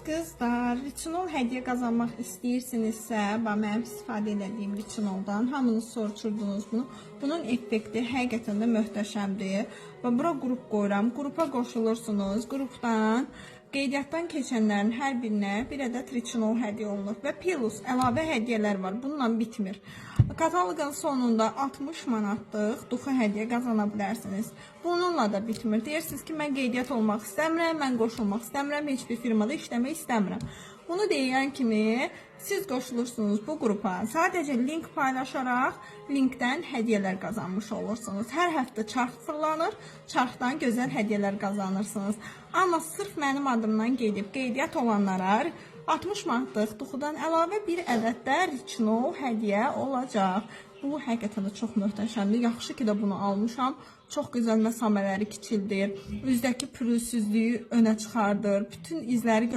Qızlar, Retinol hədiyyə qazanmaq istəyirsinizsə, mənim istifadə etdiyim Retinoldan hamınız soruşurdunuz bunu. Bunun effekti həqiqətən də möhtəşəmdir. Və bura qrup qoyuram. Qrupa qoşulursunuz. Qrupdan qeydiyyatdan keçənlərin hər birinə bir ədəd Retinol hədiyyə olunur və plus əlavə hədiyyələr var. Bununla bitmir. Kataloqun sonunda 60 manatlıq duxu hədiyyə qazana bilərsiniz. Bununla da bitmir. Deyirsiniz ki, mən qeydiyyat olmaq istəmirəm, mən qoşulmaq istəmirəm, heç bir firmada işləmək istəmirəm. Bunu deyən kimi siz qoşulursunuz bu qrupa. Sadəcə link paylaşaraq linkdən hədiyyələr qazanmış olursunuz. Hər həftə çarx fırlanır, çarxdan gözəl hədiyyələr qazanırsınız. Amma sırf mənim adımdan gedib qeydiyyat olanlara 60 manatlıq duxudan əlavə bir ədəd də Retinol hədiyyə olacaq. Bu həqiqətən də çox möhtəşəmdir. Yaxşı ki də bunu almışam. Çox gözəl məsamələri kiçildir. Üzdəki pürüzsüzlüyü önə çıxardır. Bütün izləri